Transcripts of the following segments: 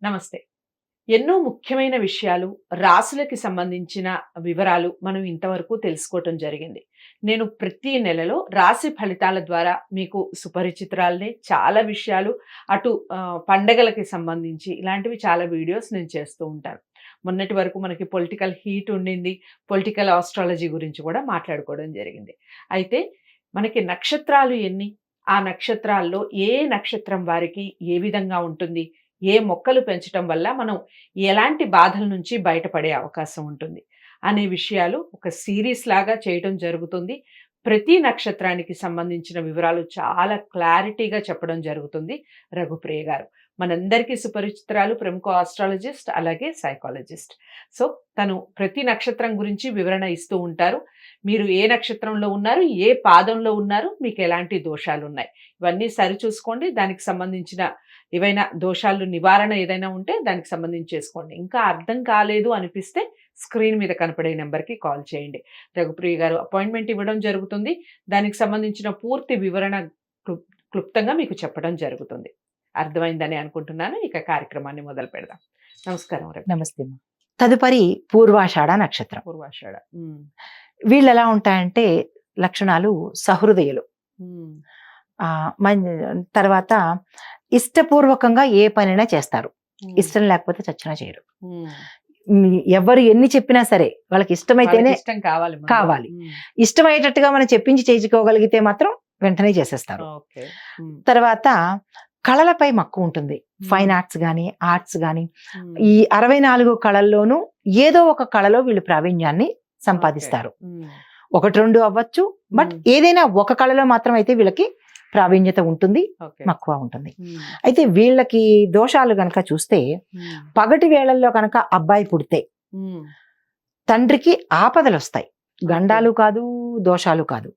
నమస్తే. ఎన్నో ముఖ్యమైన విషయాలు, రాశులకి సంబంధించిన వివరాలు మనం ఇంతవరకు తెలుసుకోవటం జరిగింది. నేను ప్రతి నెలలో రాశి ఫలితాల ద్వారా మీకు సుపరిచితురాలిని. చాలా విషయాలు అటు పండగలకి సంబంధించి ఇలాంటివి చాలా వీడియోస్ నేను చేస్తూ ఉంటాను. మొన్నటి వరకు మనకి పొలిటికల్ హీట్ ఉండింది. పొలిటికల్ ఆస్ట్రాలజీ గురించి కూడా మాట్లాడుకోవడం జరిగింది. అయితే మనకి నక్షత్రాలు ఎన్ని? ఆ నక్షత్రాల్లో ఏ నక్షత్రం వారికి ఏ విధంగా ఉంటుంది? ఏ మొక్కలు పెంచటం వల్ల మనం ఎలాంటి బాధల నుంచి బయటపడే అవకాశం ఉంటుంది అనే విషయాలు ఒక సిరీస్ లాగా చేయటం జరుగుతుంది. ప్రతి నక్షత్రానికి సంబంధించిన వివరాలు చాలా క్లారిటీగా చెప్పడం జరుగుతుంది రఘుప్రియ గారు. మనందరికీ సుపరిచితురాలు, ప్రముఖ ఆస్ట్రాలజిస్ట్, అలాగే సైకాలజిస్ట్. సో తను ప్రతి నక్షత్రం గురించి వివరణ ఇస్తూ ఉంటారు. మీరు ఏ నక్షత్రంలో ఉన్నారు, ఏ పాదంలో ఉన్నారు, మీకు ఎలాంటి దోషాలు ఉన్నాయి, ఇవన్నీ సరిచూసుకోండి. దానికి సంబంధించిన ఏవైనా దోషాలు నివారణ ఏదైనా ఉంటే దానికి సంబంధించి చేసుకోండి. ఇంకా అర్థం కాలేదు అనిపిస్తే స్క్రీన్ మీద కనపడే నెంబర్కి కాల్ చేయండి. రఘుప్రియ గారు అపాయింట్మెంట్ ఇవ్వడం జరుగుతుంది. దానికి సంబంధించిన పూర్తి వివరణ క్లుప్తంగా మీకు చెప్పడం జరుగుతుంది. అర్థమైందని అనుకుంటున్నాను. ఇక కార్యక్రమాన్ని మొదలు పెడదాం. నమస్కారం. నమస్తే. తదుపరి పూర్వాషాఢ నక్షత్రం. పూర్వాషాఢ. వీళ్ళు ఎలా ఉంటాయంటే లక్షణాలు సహృదయులు. తర్వాత ఇష్టపూర్వకంగా ఏ పనైనా చేస్తారు. ఇష్టం లేకపోతే చచ్చినా చేయరు. ఎవరు ఎన్ని చెప్పినా సరే వాళ్ళకి ఇష్టమైతేనే కావాలి. ఇష్టమయ్యేటట్టుగా మనం చెప్పించి చేయించుకోగలిగితే మాత్రం వెంటనే చేసేస్తారు. తర్వాత కళలపై మక్కువ ఉంటుంది. ఫైన్ ఆర్ట్స్ గాని, ఆర్ట్స్ గాని, ఈ 64 కళల్లోనూ ఏదో ఒక కళలో వీళ్ళు ప్రావీణ్యాన్ని సంపాదిస్తారు. 1-2 అవ్వచ్చు, బట్ ఏదైనా ఒక కళలో మాత్రం అయితే వీళ్ళకి ప్రావీణ్యత ఉంటుంది, మక్కువ ఉంటుంది. అయితే వీళ్ళకి దోషాలు గనక చూస్తే, పగటి వేళల్లో కనుక అబ్బాయి పుడితే తండ్రికి ఆపదలు వస్తాయి. గండాలు కాదు, దోషాలు కాదు,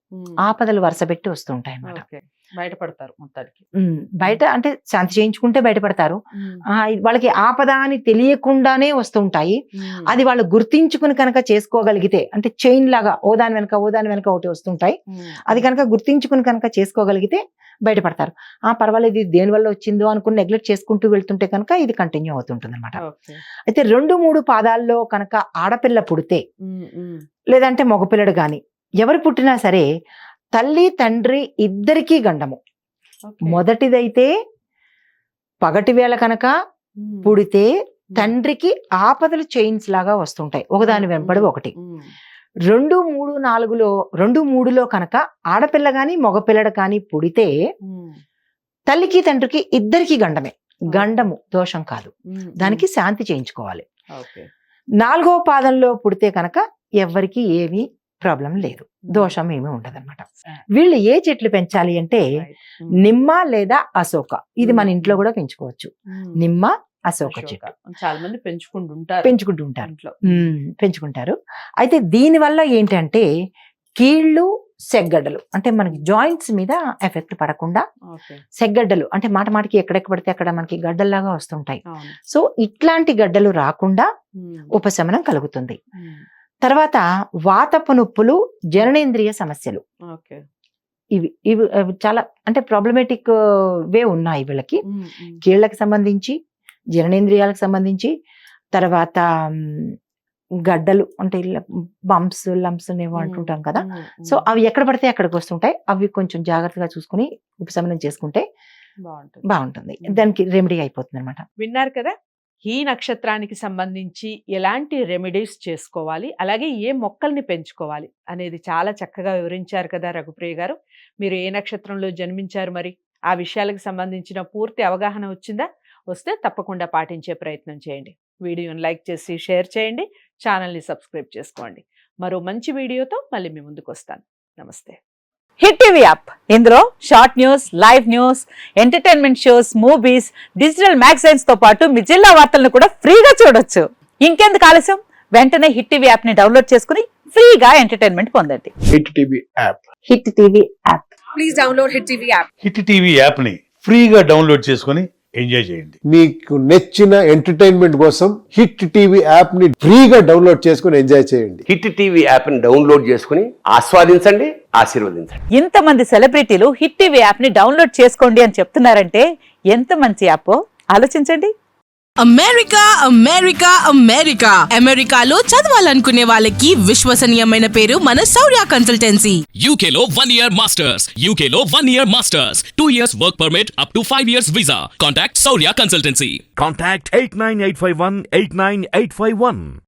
ఆపదలు వరుసపెట్టి వస్తూ ఉంటాయి అన్నమాట. బయటపడతారు మొత్తానికి. బయట అంటే శాంతి చేయించుకుంటే బయటపడతారు. వాళ్ళకి ఆపద అని తెలియకుండానే వస్తూ ఉంటాయి. అది వాళ్ళు గుర్తించుకుని కనుక చేసుకోగలిగితే, అంటే చైన్ లాగా ఓదాని వెనక ఒకటి వస్తుంటాయి. అది కనుక గుర్తించుకుని కనుక చేసుకోగలిగితే బయటపడతారు. పర్వాలేదు, ఇది దేని వల్ల వచ్చిందో అనుకుని నెగ్లెక్ట్ చేసుకుంటూ వెళ్తుంటే కనుక ఇది కంటిన్యూ అవుతుంటుంది అనమాట. అయితే 2-3 పాదాల్లో కనుక ఆడపిల్ల పుడితే, లేదంటే మగపిల్లడు గాని ఎవరు పుట్టినా సరే తల్లి తండ్రి ఇద్దరికీ గండము. మొదటిదైతే పగటి వేళ కనుక పుడితే తండ్రికి ఆపదలు చైన్స్ లాగా వస్తుంటాయి, ఒకదాని వెంబడి ఒకటి. 2, 3, 4లో 2, 3లో కనుక ఆడపిల్ల గాని మగపిల్లడు కానీ పుడితే తల్లికి తండ్రికి ఇద్దరికి గండమే. గండము దోషం కాదు, దానికి శాంతి చేయించుకోవాలి. 4వ పాదంలో పుడితే కనుక ఎవరికి ఏమీ ప్రాబ్లం లేదు, దోషం ఏమీ ఉండదన్నమాట. వీళ్ళు ఏ చెట్లు పెంచాలి అంటే నిమ్మ లేదా అశోక. ఇది మన ఇంట్లో కూడా పెంచుకోవచ్చు. నిమ్మ, అశోక చెట్టు చాలా మంది పెంచుకుంటారు. అయితే దీని వల్ల ఏంటంటే కీళ్ళు, సెగ్గడ్డలు, అంటే మనకి జాయింట్స్ మీద ఎఫెక్ట్ పడకుండా, సెగ్గడ్డలు అంటే మాటికి ఎక్కడెక్కడ పడితే అక్కడ మనకి గడ్డల్లాగా వస్తుంటాయి. సో ఇట్లాంటి గడ్డలు రాకుండా ఉపశమనం కలుగుతుంది. తర్వాత వాతపు నొప్పులు, జననేంద్రియ సమస్యలు, ఇవి చాలా అంటే ప్రాబ్లమేటిక్ వే ఉన్నాయి వీళ్ళకి. కీళ్ళకి సంబంధించి, జననేంద్రియాలకు సంబంధించి, తర్వాత గడ్డలు అంటే బంప్స్, లంప్స్ ఏవో అంటుంటాం కదా. సో అవి ఎక్కడ పడితే అక్కడికి వస్తుంటాయి. అవి కొంచెం జాగ్రత్తగా చూసుకుని ఉపశమనం చేసుకుంటే బాగుంటుంది. దానికి రెమెడీ అయిపోతుంది అనమాట. విన్నారు కదా, ఈ నక్షత్రానికి సంబంధించి ఎలాంటి రెమెడీస్ చేసుకోవాలి, అలాగే ఏ మొక్కల్ని పెంచుకోవాలి అనేది చాలా చక్కగా వివరించారు కదా రఘుప్రియ గారు. మీరు ఏ నక్షత్రంలో జన్మించారు, మరి ఆ విషయాలకు సంబంధించిన పూర్తి అవగాహన వచ్చిందా? వస్తే తప్పకుండా పాటించే ప్రయత్నం చేయండి. వీడియోని లైక్ చేసి షేర్ చేయండి. ఛానల్ని సబ్స్క్రైబ్ చేసుకోండి. మరో మంచి వీడియోతో మళ్ళీ మీ ముందుకు వస్తాను. నమస్తే. హిట్ టీవీ యాప్, ఇందులో short news, live news, entertainment shows, movies, digital magazines తో పాటు మీ జిల్లా వార్తలను కూడా ఫ్రీగా చూడొచ్చు. ఇంకెందుకు ఆలస్యం, వెంటనే హిట్ టీవీ యాప్ ని డౌన్లోడ్ చేసుకుని ఫ్రీగా ఎంటర్టైన్మెంట్ పొందండి. Hit TV app. Hit TV app. Please download hit TV app. Hit TV app ని ఫ్రీగా డౌన్లోడ్ చేసుకుని ఎంజాయ్ చేయండి. మీకు నచ్చిన ఎంటర్టైన్మెంట్ కోసం హిట్ టీవీ యాప్ ని ఫ్రీగా డౌన్లోడ్ చేసుకుని ఎంజాయ్ చేయండి. హిట్ టీవీ యాప్ ని డౌన్లోడ్ చేసుకుని ఆస్వాదించండి, ఆశీర్వదించండి. ఇంతమంది సెలబ్రిటీలు హిట్ టీవీ యాప్ ని డౌన్లోడ్ చేసుకోండి అని చెప్తున్నారంటే ఎంత మంచి యాప్ ఆలోచించండి. అమెరికా అమెరికా అమెరికా అమెరికాలో చదవాలనుకునే వాళ్ళకి విశ్వసనీయమైన పేరు మన శౌర్య consultancy. UK Law 1 Year Masters. UK Law 1 Year Masters. 2 years work permit up to 5 years visa. Contact Saurya Consultancy. Contact 89851 89851.